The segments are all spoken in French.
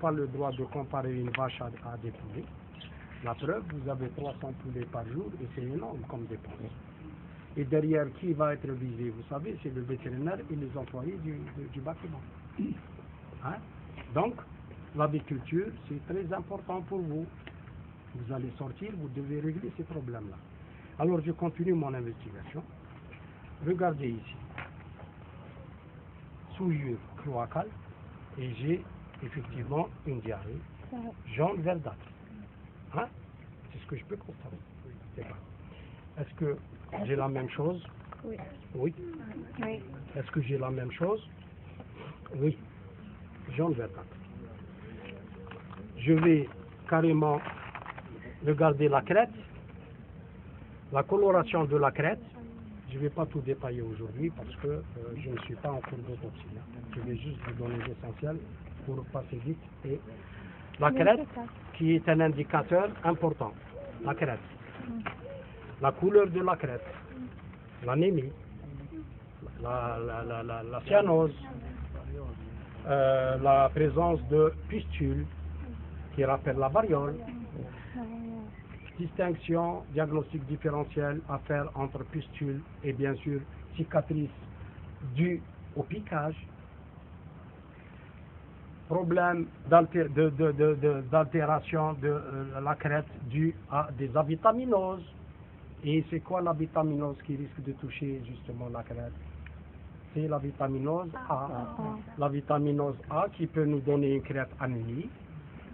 Pas le droit de comparer une vache à des poulets. La preuve, vous avez 300 poulets par jour et c'est énorme comme dépense. Et derrière, qui va être visé? Vous savez, c'est le vétérinaire et les employés du bâtiment. Hein? Donc, l'aviculture, c'est très important pour vous. Vous allez sortir, vous devez régler ces problèmes-là. Alors, je continue mon investigation. Regardez ici. Souillure cloacale et j'ai effectivement une diarrhée jaune verdâtre. Hein? C'est ce que je peux constater. Est-ce que j'ai la même chose? Oui. Oui. Oui. Est-ce que j'ai la même chose? Oui. Jaune verdâtre. Je vais carrément regarder la crête, la coloration de la crête. Je ne vais pas tout détailler aujourd'hui parce que je ne suis pas en cours d'autopsie. Je vais juste vous donner l'essentiel pour passer vite. Et la crête, qui est un indicateur important. La crête. La couleur de la crête. L'anémie. La cyanose. La présence de pustules qui rappellent la variole. Distinction, diagnostic différentiel à faire entre pustules et bien sûr cicatrices dues au piquage. Problème d'altération de la crête due à des avitaminoses. Et c'est quoi la vitaminose qui risque de toucher justement la crête? C'est la vitaminose A. La vitaminose A qui peut nous donner une crête anémique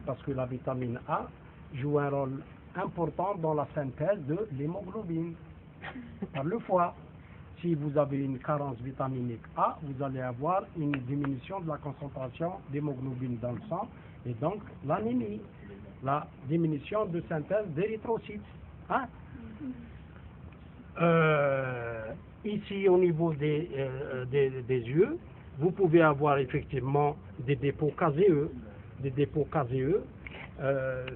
parce que la vitamine A joue un rôle important dans la synthèse de l'hémoglobine par le foie. Si vous avez une carence vitaminique A, vous allez avoir une diminution de la concentration d'hémoglobine dans le sang et donc l'anémie, la diminution de synthèse d'érythrocytes. Hein? Ici au niveau des yeux, vous pouvez avoir effectivement des dépôts caséeux. Des dépôts caséeux,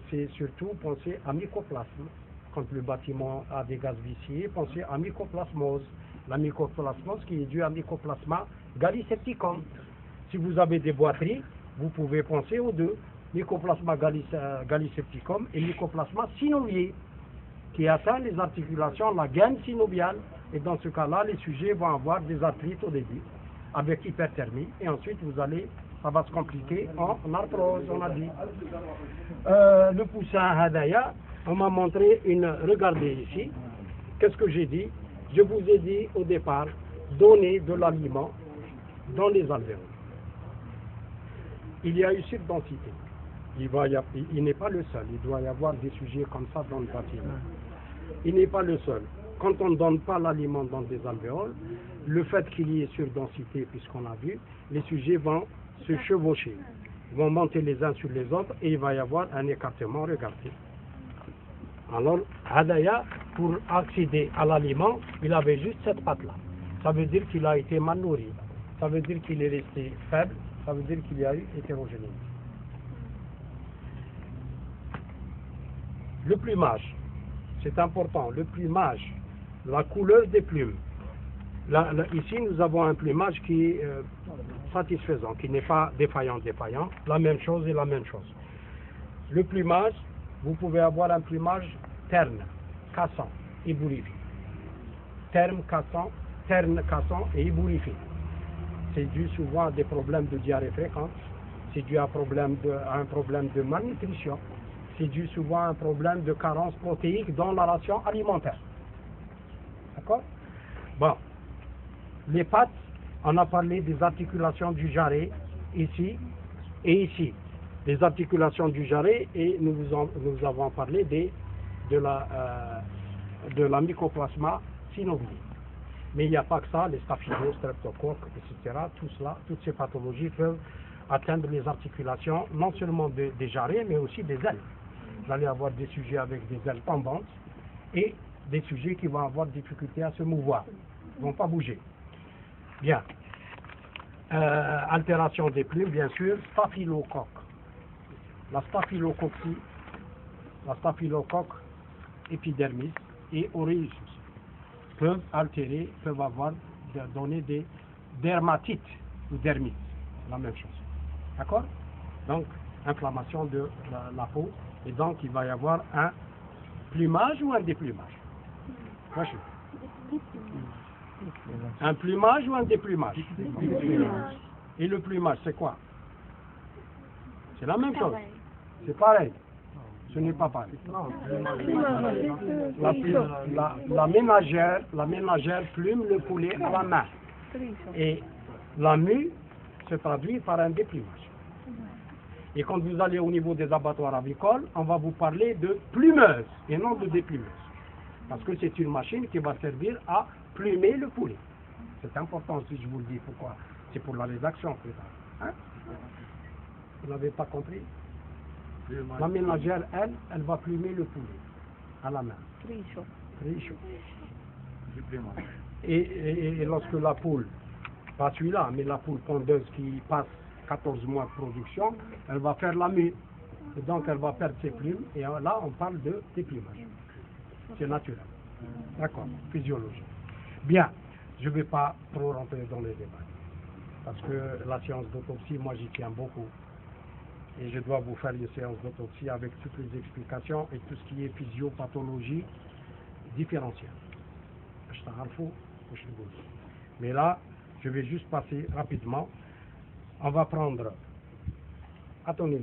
c'est surtout penser à mycoplasme. Quand le bâtiment a des gaz viciés, pensez à mycoplasmose. La mycoplasmose qui est due à Mycoplasma gallisepticum. Si vous avez des boiteries, vous pouvez penser aux deux. Mycoplasma gallisepticum et Mycoplasma synovier, qui atteint les articulations, la gaine synoviale. Et dans ce cas-là, les sujets vont avoir des arthrites au début, avec hyperthermie. Et ensuite, ça va se compliquer en arthrose, on a dit. Le poussin Hadaya, on m'a montré regardez ici, qu'est-ce que j'ai dit? Je vous ai dit au départ, donnez de l'aliment dans les alvéoles. Il y a eu surdensité. Il n'est pas le seul, il doit y avoir des sujets comme ça dans le bâtiment. Il n'est pas le seul. Quand on ne donne pas l'aliment dans des alvéoles, le fait qu'il y ait surdensité, puisqu'on a vu, les sujets vont se chevaucher, vont monter les uns sur les autres et il va y avoir un écartement, regardez. Alors, Hadaya, pour accéder à l'aliment, il avait juste cette patte-là. Ça veut dire qu'il a été mal nourri. Ça veut dire qu'il est resté faible. Ça veut dire qu'il y a eu hétérogénéité. Le plumage, c'est important. Le plumage, la couleur des plumes. Ici, nous avons un plumage qui est satisfaisant, qui n'est pas défaillant. La même chose et la même chose. Le plumage, vous pouvez avoir un plumage terne, cassant, ébouriffé. Terne, cassant et ébouriffé. C'est dû souvent à des problèmes de diarrhée fréquente. C'est dû à un problème de malnutrition. C'est dû souvent à un problème de carence protéique dans la ration alimentaire. D'accord? Bon. Les pattes, on a parlé des articulations du jarret, ici et ici. Les articulations du jarret, et nous avons parlé de la mycoplasma synovier. Mais il n'y a pas que ça, les staphylos, streptocoques, etc. Toutes ces pathologies peuvent atteindre les articulations, non seulement des jarrets, mais aussi des ailes. Vous allez avoir des sujets avec des ailes tombantes et des sujets qui vont avoir difficulté à se mouvoir, ils ne vont pas bouger. Bien. Altération des plumes, bien sûr, staphylocoque. La staphylocoque épidermis et aureus peuvent donner des dermatites ou dermites. C'est la même chose. D'accord? Donc, inflammation de la peau, et donc il va y avoir un plumage ou un déplumage. Un plumage ou un déplumage. Et le plumage, c'est quoi? C'est la même chose. C'est pareil. Ce n'est pas pareil. La ménagère plume le poulet à la main. Et la mue se traduit par un déplumage. Et quand vous allez au niveau des abattoirs avicoles, on va vous parler de plumeuse et non de déplumeuse. Parce que c'est une machine qui va servir à plumer le poulet. C'est important si je vous le dis. Pourquoi? C'est pour la rédaction plus tard. Hein? Vous n'avez pas compris? La ménagère, elle va plumer le poulet à la main. Très chaud. Et lorsque la poule, pas celui-là, mais la poule pondeuse qui passe 14 mois de production, elle va faire la mue. Et donc elle va perdre ses plumes. Et là, on parle de déplumage. C'est naturel. D'accord, physiologique. Bien, je ne vais pas trop rentrer dans les débats. Parce que la séance d'autopsie, moi j'y tiens beaucoup. Et je dois vous faire une séance d'autopsie avec toutes les explications et tout ce qui est physiopathologie différentielle. Mais là, je vais juste passer rapidement. On va prendre Hamza.